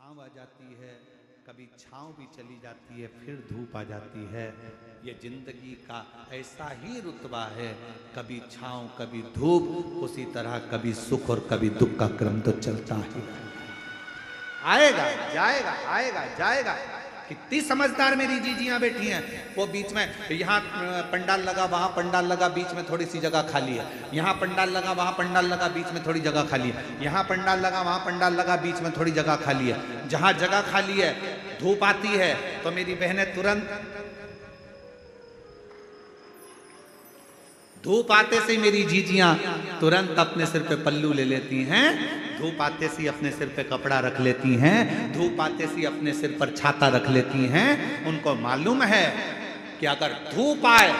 छाँव आ जाती है, कभी छाँव भी चली जाती है, फिर धूप आ जाती है। ये जिंदगी का ऐसा ही रुतबा है, कभी छाँव कभी धूप, उसी तरह कभी सुख और कभी दुख का क्रम तो चलता ही आएगा जाएगा आएगा जाएगा। कितनी समझदार मेरी जीजियां बैठी हैं, वो बीच में यहाँ पंडाल लगा वहाँ पंडाल लगा, बीच में थोड़ी सी जगह खाली है, यहाँ पंडाल लगा वहाँ पंडाल लगा, बीच में थोड़ी जगह खाली है, यहाँ पंडाल लगा वहाँ पंडाल लगा, बीच में थोड़ी जगह खाली है। जहाँ जगह खाली है धूप आती है तो मेरी बहनें तुरंत, धूप आते से मेरी जीजियां तुरंत अपने सिर पे पल्लू ले लेती हैं, धूप आते से अपने सिर पे कपड़ा रख लेती हैं, धूप आते से अपने सिर पर छाता रख लेती हैं। उनको मालूम है कि अगर धूप आए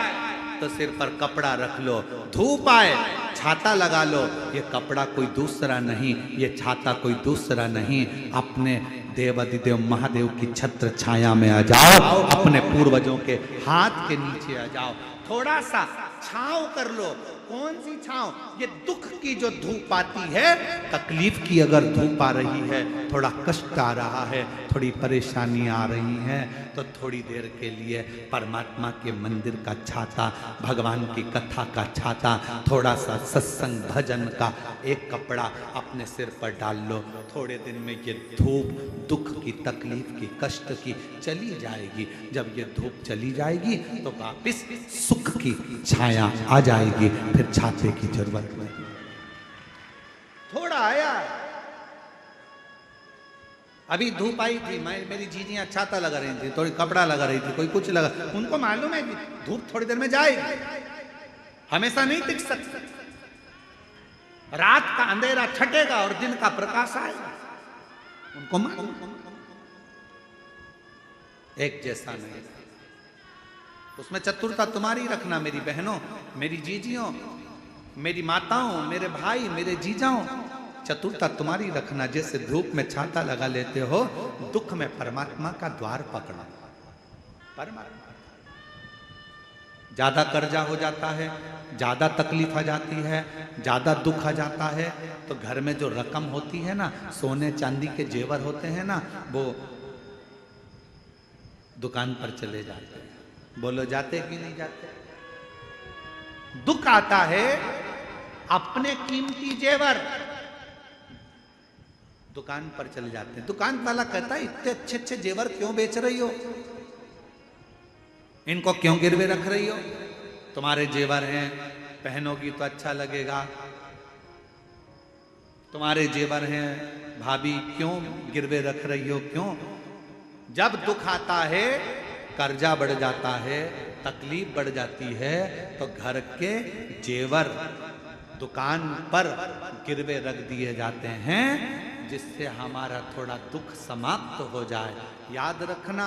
तो सिर पर कपड़ा रख लो, धूप आए छाता लगा लो। ये कपड़ा कोई दूसरा नहीं, ये छाता कोई दूसरा नहीं, अपने देवाधिदेव महादेव की छत्र छाया में आ जाओ, अपने पूर्वजों के हाथ के नीचे आ जाओ, थोड़ा सा छांव कर लो। कौन सी छांव? ये दुख की जो धूप आती है, तकलीफ की अगर धूप आ रही है, थोड़ा कष्ट आ रहा है, थोड़ी परेशानी आ रही है, तो थोड़ी देर के लिए परमात्मा के मंदिर का छाता, भगवान की कथा का छाता, थोड़ा सा सत्संग भजन का एक कपड़ा अपने सिर पर डाल लो। थोड़े दिन में ये धूप दुख की, तकलीफ की, कष्ट की चली जाएगी। जब ये धूप चली जाएगी तो वापस सुख की छाया आ जाएगी, फिर छाते की जरूरत नहीं। थोड़ा आया, अभी धूप आई थी, मेरी जीजियां छाता लगा रही थी, थोड़ी कपड़ा लगा रही थी, कोई कुछ लगा, उनको मालूम है कि धूप थोड़ी देर में जाएगी, हमेशा नहीं टिक सकती। रात का अंधेरा छटेगा और दिन का प्रकाश आएगा, उनको मालूम। एक जैसा नहीं, उसमें चतुरता तुम्हारी रखना मेरी बहनों, मेरी जीजियों, मेरी माताओं, मेरे भाई, मेरे जीजाओं, चतुरता तुम्हारी रखना। जैसे धूप में छाता लगा लेते हो, दुख में परमात्मा का द्वार पकड़ो। परमात्मा ज्यादा कर्जा हो जाता है, ज्यादा तकलीफ आ जाती है, ज्यादा दुख आ जाता है, तो घर में जो रकम होती है ना, सोने चांदी के जेवर होते हैं ना, वो दुकान पर चले जाते हैं। बोलो जाते कि नहीं जाते? दुख आता है, अपने कीमती जेवर दुकान पर चले जाते हैं। दुकान वाला कहता है इतने अच्छे अच्छे जेवर क्यों बेच रही हो, इनको क्यों गिरवे रख रही हो? तुम्हारे जेवर हैं, पहनोगी तो अच्छा लगेगा, तुम्हारे जेवर हैं भाभी, क्यों गिरवे रख रही हो, क्यों? जब दुख आता है, कर्जा बढ़ जाता है, तकलीफ बढ़ जाती है, तो घर के जेवर दुकान पर गिरवे रख दिए जाते हैं, जिससे हमारा थोड़ा दुख समाप्त हो जाए। याद रखना,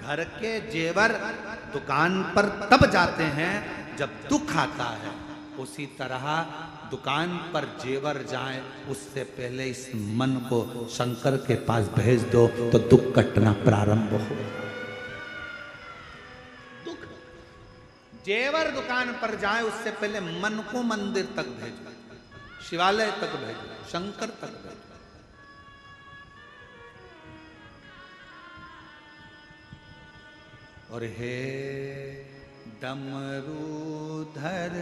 घर के जेवर दुकान पर तब जाते हैं जब दुख आता है। उसी तरह दुकान पर जेवर जाए उससे पहले इस मन को शंकर के पास भेज दो, तो दुख कटना प्रारंभ हो। दुख जेवर दुकान पर जाए उससे पहले मन को मंदिर तक भेजो, शिवालय तक भेजो, शंकर तक भेजो। और हे डमरूधर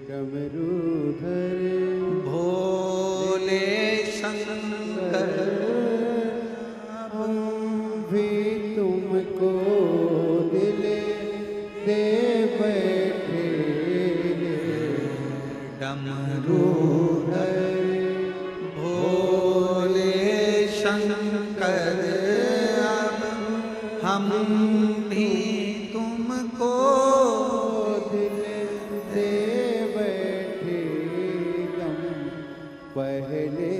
डमरूधर भोले शंकर, हम भी तुमको दिल दे बैठे। डमरूधर शंकर, हम भी तुमको दिल दे बैठे। कम पहले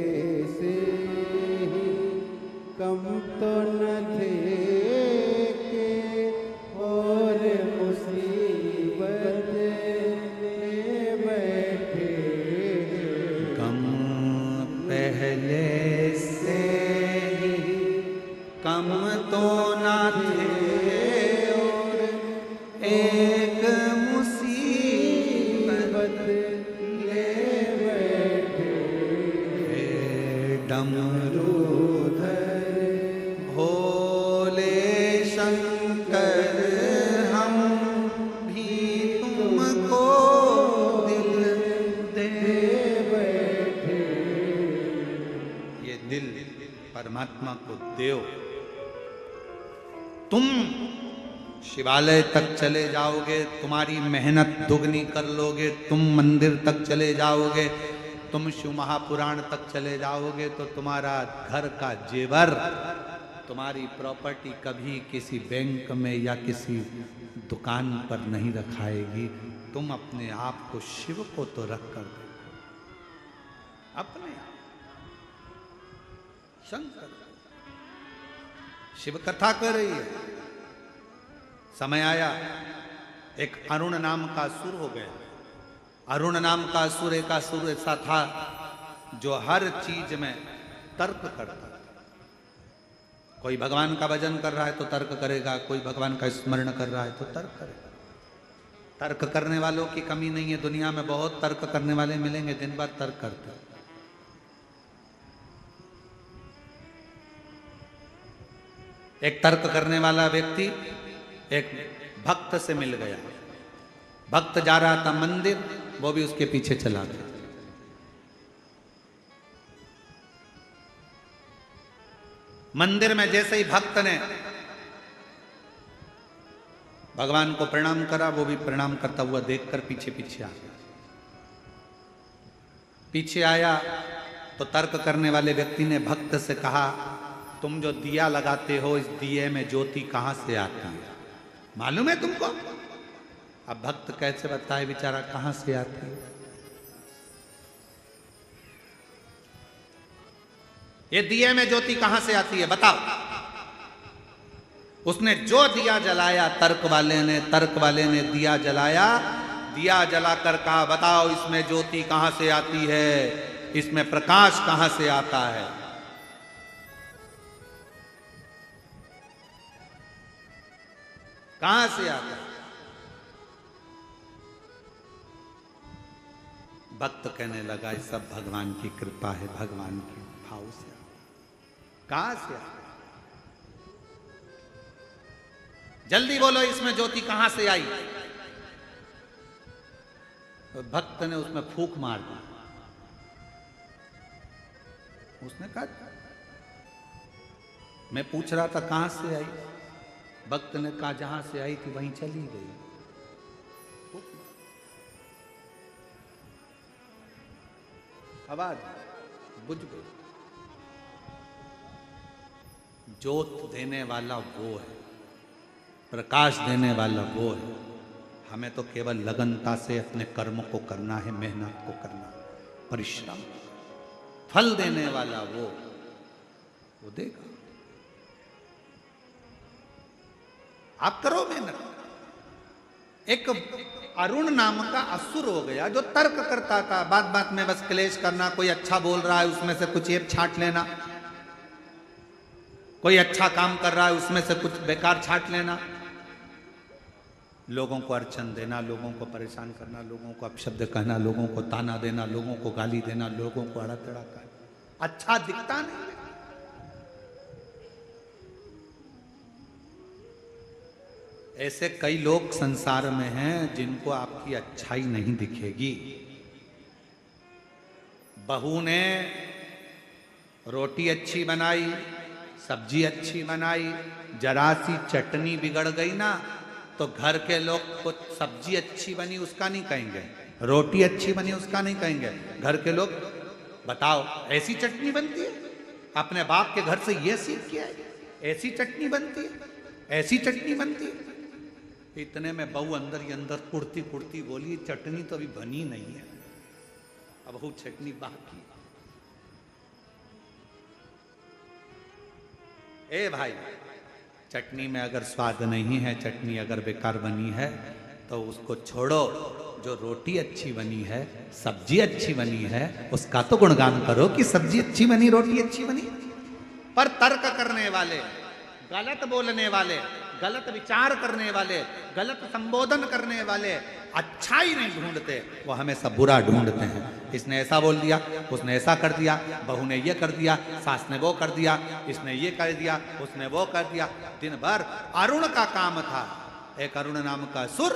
से ही कम तो न थे के और मुसीबत ले बैठे। कम पहले कम तो ना थे और एक मुसीबत ले डमरूधर भोले शंकर हम भी तुमको दिल दे बैठे। ये दिल परमात्मा को देओ। तुम शिवालय तक चले जाओगे, तुम्हारी मेहनत दुगनी कर लोगे, तुम मंदिर तक चले जाओगे, तुम शिव महापुराण तक चले जाओगे, तो तुम्हारा घर का जेवर, तुम्हारी प्रॉपर्टी कभी किसी बैंक में या किसी दुकान पर नहीं रखाएगी। तुम अपने आप को शिव को तो रख कर दो, अपने आप शंकर। शिव कथा कर रही है। समय आया, एक अरुण नाम का असुर हो गया। अरुण नाम का असुर एक असुर ऐसा था जो हर चीज में तर्क करता था। कोई भगवान का भजन कर रहा है तो तर्क करेगा, कोई भगवान का स्मरण कर रहा है तो तर्क करेगा। तर्क करने वालों की कमी नहीं है दुनिया में, बहुत तर्क करने वाले मिलेंगे, दिन भर तर्क करते। एक तर्क करने वाला व्यक्ति एक भक्त से मिल गया। भक्त जा रहा था मंदिर, वो भी उसके पीछे चला गया। मंदिर में जैसे ही भक्त ने भगवान को प्रणाम करा, वो भी प्रणाम करता हुआ देखकर पीछे पीछे आ गया। पीछे आया तो तर्क करने वाले व्यक्ति ने भक्त से कहा, तुम जो दिया लगाते हो, इस दिए में ज्योति कहां से आती है, मालूम है तुमको? अब भक्त कैसे बताए बेचारा कहां से आती है? ये दिए में ज्योति कहां से आती है बताओ। उसने जो दिया जलाया, तर्क वाले ने दिया जलाया, दिया जलाकर कहा, बताओ इसमें ज्योति कहां से आती है, इसमें प्रकाश कहां से आता है? कहां से आता है? भक्त कहने लगा, ये सब भगवान की कृपा है, भगवान के भाव से। कहां से आता है? जल्दी बोलो, इसमें ज्योति कहां से आई? तो भक्त ने उसमें फूंक मार दी। उसने कहा, मैं पूछ रहा था कहां से आई? भक्त ने कहा, जहां से आई थी वहीं चली गई। आवाज बुझ गई। ज्योत देने वाला वो है, प्रकाश देने वाला वो है। हमें तो केवल लगनता से अपने कर्म को करना है, मेहनत को करना, परिश्रम। फल देने वाला वो देगा। आप करो मेहनत। एक अरुण नाम का असुर हो गया जो तर्क करता था, बात बात में बस क्लेश करना। कोई अच्छा बोल रहा है उसमें से कुछ एक छांट लेना, कोई अच्छा काम कर रहा है उसमें से कुछ बेकार छांट लेना, लोगों को अड़चन देना, लोगों को परेशान करना, लोगों को अपशब्द कहना, लोगों को ताना देना, लोगों को गाली देना, लोगों को अड़ा तड़ा कहना। अच्छा दिखता नहीं। ऐसे कई लोग संसार में हैं जिनको आपकी अच्छाई नहीं दिखेगी। बहू ने रोटी अच्छी बनाई, सब्जी अच्छी बनाई, जरा सी चटनी बिगड़ गई ना, तो घर के लोग कुछ सब्जी अच्छी बनी उसका नहीं कहेंगे, रोटी अच्छी बनी उसका नहीं कहेंगे। घर के लोग, बताओ ऐसी चटनी बनती है? अपने बाप के घर से ये सीख के आए, ऐसी चटनी बनती है, ऐसी चटनी बनती है। इतने में बहू अंदर ही अंदर कुड़ती कुड़ती बोली, चटनी तो अभी बनी नहीं है, अब वो चटनी बाकी। ए भाई, चटनी में अगर स्वाद नहीं है, चटनी अगर बेकार बनी है तो उसको छोड़ो। जो रोटी अच्छी बनी है, सब्जी अच्छी बनी है, उसका तो गुणगान करो कि सब्जी अच्छी बनी, रोटी अच्छी बनी। पर तर्क करने वाले, गलत बोलने वाले, गलत विचार करने वाले, गलत संबोधन करने वाले अच्छाई नहीं ढूंढते, वो हमेशा बुरा ढूंढते हैं। इसने ऐसा बोल दिया, उसने ऐसा कर दिया, बहू ने ये कर दिया, सास ने वो कर दिया, इसने ये कर दिया, उसने वो कर दिया। दिन भर अरुण का काम था, एक अरुण नाम का असुर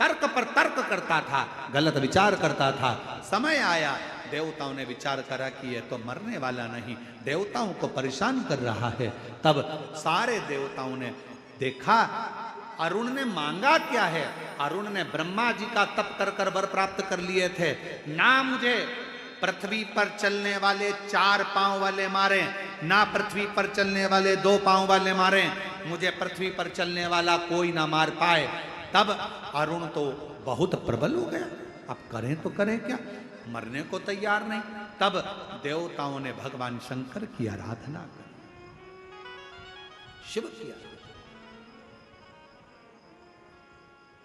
तर्क पर तर्क करता था, गलत विचार करता था। समय आया, देवताओं ने विचार करा कि ये तो मरने वाला नहीं, देवताओं को परेशान कर रहा है। तब सारे देवताओं ने देखा अरुण ने मांगा क्या है। अरुण ने ब्रह्मा जी का तप कर कर वर प्राप्त कर लिए थे, ना मुझे पृथ्वी पर चलने वाले 4 पांव वाले मारे, ना पृथ्वी पर चलने वाले 2 पांव वाले मारे, मुझे पृथ्वी पर चलने वाला कोई ना मार पाए। तब अरुण तो बहुत प्रबल हो गया, अब करें तो करें क्या, मरने को तैयार नहीं। तब देवताओं ने भगवान शंकर की आराधना की, शिव की आराधना,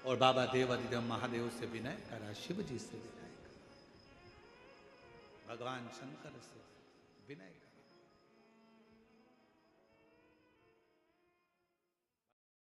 और बाबा देव अधिदेव महादेव से विनय करा, शिव जी से विनय करा, भगवान शंकर से विनय करा।